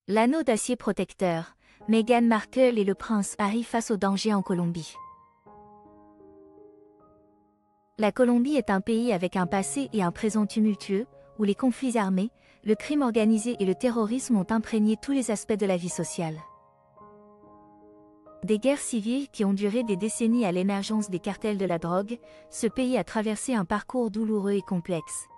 L'anneau d'acier protecteur, Meghan Markle et le prince Harry face au danger en Colombie. La Colombie est un pays avec un passé et un présent tumultueux, où les conflits armés, le crime organisé et le terrorisme ont imprégné tous les aspects de la vie sociale. Des guerres civiles qui ont duré des décennies à l'émergence des cartels de la drogue, ce pays a traversé un parcours douloureux et complexe.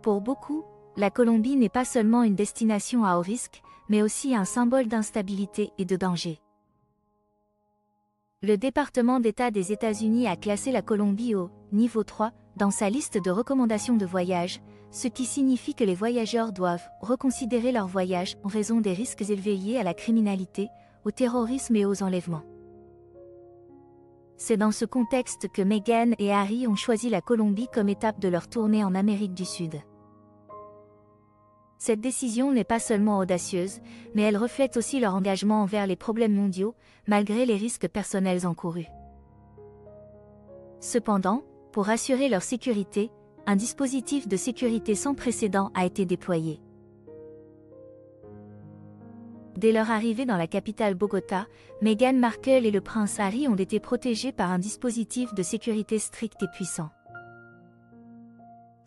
Pour beaucoup, la Colombie n'est pas seulement une destination à haut risque, mais aussi un symbole d'instabilité et de danger. Le département d'État des États-Unis a classé la Colombie au niveau 3 dans sa liste de recommandations de voyage, ce qui signifie que les voyageurs doivent reconsidérer leur voyage en raison des risques élevés liés à la criminalité, au terrorisme et aux enlèvements. C'est dans ce contexte que Meghan et Harry ont choisi la Colombie comme étape de leur tournée en Amérique du Sud. Cette décision n'est pas seulement audacieuse, mais elle reflète aussi leur engagement envers les problèmes mondiaux, malgré les risques personnels encourus. Cependant, pour assurer leur sécurité, un dispositif de sécurité sans précédent a été déployé. Dès leur arrivée dans la capitale Bogota, Meghan Markle et le prince Harry ont été protégés par un dispositif de sécurité strict et puissant.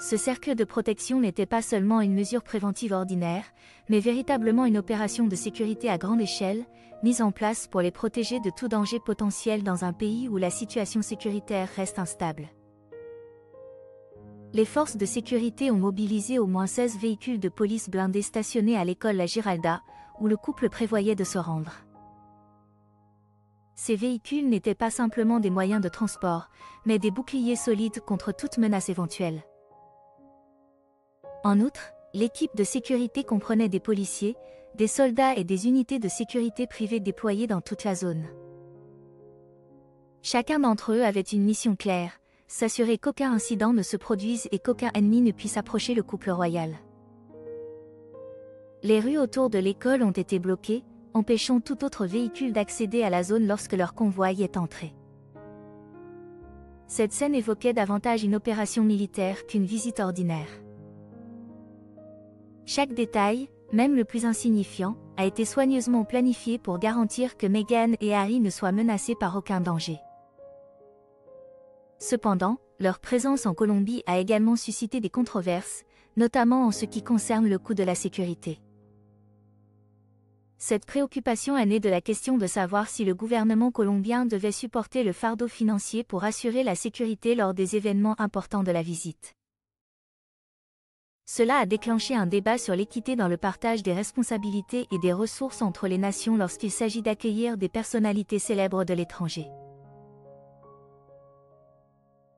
Ce cercle de protection n'était pas seulement une mesure préventive ordinaire, mais véritablement une opération de sécurité à grande échelle, mise en place pour les protéger de tout danger potentiel dans un pays où la situation sécuritaire reste instable. Les forces de sécurité ont mobilisé au moins 16 véhicules de police blindés stationnés à l'école La Giralda, où le couple prévoyait de se rendre. Ces véhicules n'étaient pas simplement des moyens de transport, mais des boucliers solides contre toute menace éventuelle. En outre, l'équipe de sécurité comprenait des policiers, des soldats et des unités de sécurité privées déployées dans toute la zone. Chacun d'entre eux avait une mission claire, s'assurer qu'aucun incident ne se produise et qu'aucun ennemi ne puisse approcher le couple royal. Les rues autour de l'école ont été bloquées, empêchant tout autre véhicule d'accéder à la zone lorsque leur convoi y est entré. Cette scène évoquait davantage une opération militaire qu'une visite ordinaire. Chaque détail, même le plus insignifiant, a été soigneusement planifié pour garantir que Meghan et Harry ne soient menacés par aucun danger. Cependant, leur présence en Colombie a également suscité des controverses, notamment en ce qui concerne le coût de la sécurité. Cette préoccupation est née de la question de savoir si le gouvernement colombien devait supporter le fardeau financier pour assurer la sécurité lors des événements importants de la visite. Cela a déclenché un débat sur l'équité dans le partage des responsabilités et des ressources entre les nations lorsqu'il s'agit d'accueillir des personnalités célèbres de l'étranger.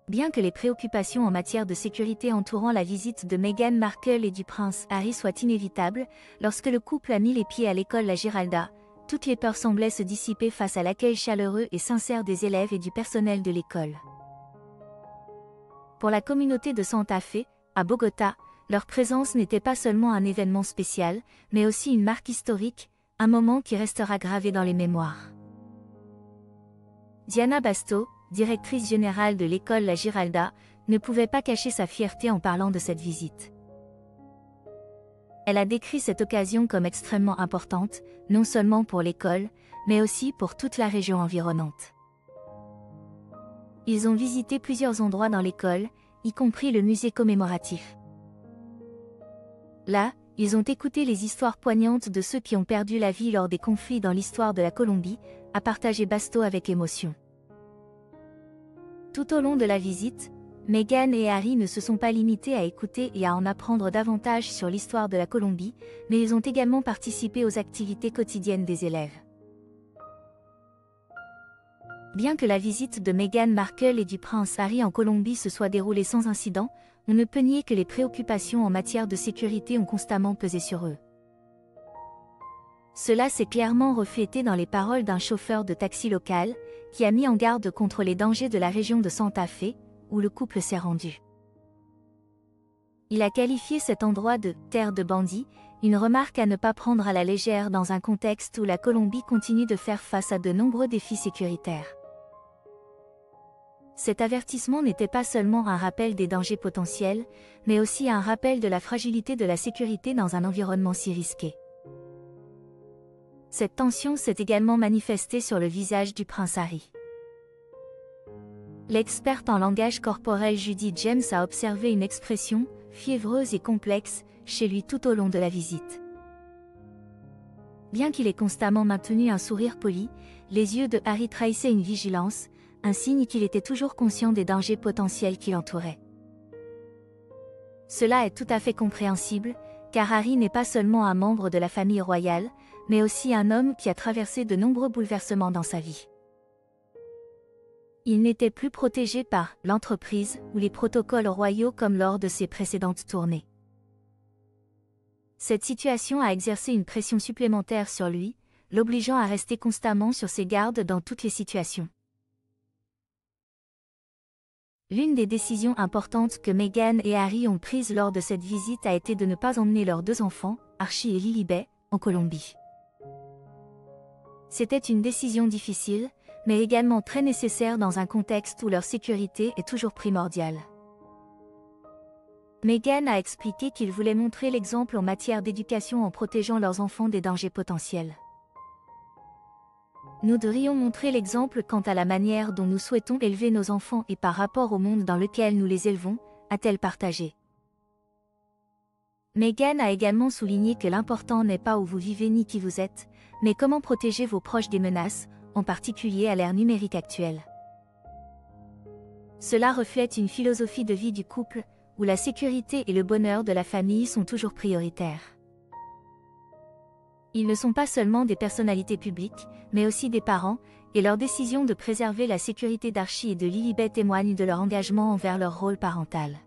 Bien que les préoccupations en matière de sécurité entourant la visite de Meghan Markle et du prince Harry soient inévitables, lorsque le couple a mis les pieds à l'école La Giralda, toutes les peurs semblaient se dissiper face à l'accueil chaleureux et sincère des élèves et du personnel de l'école. Pour la communauté de Santa Fe, à Bogota, leur présence n'était pas seulement un événement spécial, mais aussi une marque historique, un moment qui restera gravé dans les mémoires. Diana Basto, directrice générale de l'école La Giralda, ne pouvait pas cacher sa fierté en parlant de cette visite. Elle a décrit cette occasion comme extrêmement importante, non seulement pour l'école, mais aussi pour toute la région environnante. Ils ont visité plusieurs endroits dans l'école, y compris le musée commémoratif. Là, ils ont écouté les histoires poignantes de ceux qui ont perdu la vie lors des conflits dans l'histoire de la Colombie, a partagé Basto avec émotion. Tout au long de la visite, Meghan et Harry ne se sont pas limités à écouter et à en apprendre davantage sur l'histoire de la Colombie, mais ils ont également participé aux activités quotidiennes des élèves. Bien que la visite de Meghan Markle et du prince Harry en Colombie se soit déroulée sans incident, on ne peut nier que les préoccupations en matière de sécurité ont constamment pesé sur eux. Cela s'est clairement reflété dans les paroles d'un chauffeur de taxi local, qui a mis en garde contre les dangers de la région de Santa Fe, où le couple s'est rendu. Il a qualifié cet endroit de « terre de bandits », une remarque à ne pas prendre à la légère dans un contexte où la Colombie continue de faire face à de nombreux défis sécuritaires. Cet avertissement n'était pas seulement un rappel des dangers potentiels, mais aussi un rappel de la fragilité de la sécurité dans un environnement si risqué. Cette tension s'est également manifestée sur le visage du prince Harry. L'experte en langage corporel Judy James a observé une expression, fiévreuse et complexe, chez lui tout au long de la visite. Bien qu'il ait constamment maintenu un sourire poli, les yeux de Harry trahissaient une vigilance, un signe qu'il était toujours conscient des dangers potentiels qui l'entouraient. Cela est tout à fait compréhensible, car Harry n'est pas seulement un membre de la famille royale, mais aussi un homme qui a traversé de nombreux bouleversements dans sa vie. Il n'était plus protégé par l'entreprise ou les protocoles royaux comme lors de ses précédentes tournées. Cette situation a exercé une pression supplémentaire sur lui, l'obligeant à rester constamment sur ses gardes dans toutes les situations. L'une des décisions importantes que Meghan et Harry ont prises lors de cette visite a été de ne pas emmener leurs 2 enfants, Archie et Lilibet, en Colombie. C'était une décision difficile, mais également très nécessaire dans un contexte où leur sécurité est toujours primordiale. Meghan a expliqué qu'ils voulaient montrer l'exemple en matière d'éducation en protégeant leurs enfants des dangers potentiels. Nous devrions montrer l'exemple quant à la manière dont nous souhaitons élever nos enfants et par rapport au monde dans lequel nous les élevons, a-t-elle partagé. Meghan a également souligné que l'important n'est pas où vous vivez ni qui vous êtes, mais comment protéger vos proches des menaces, en particulier à l'ère numérique actuelle. Cela reflète une philosophie de vie du couple, où la sécurité et le bonheur de la famille sont toujours prioritaires. Ils ne sont pas seulement des personnalités publiques, mais aussi des parents, et leur décision de préserver la sécurité d'Archie et de Lilibet témoigne de leur engagement envers leur rôle parental.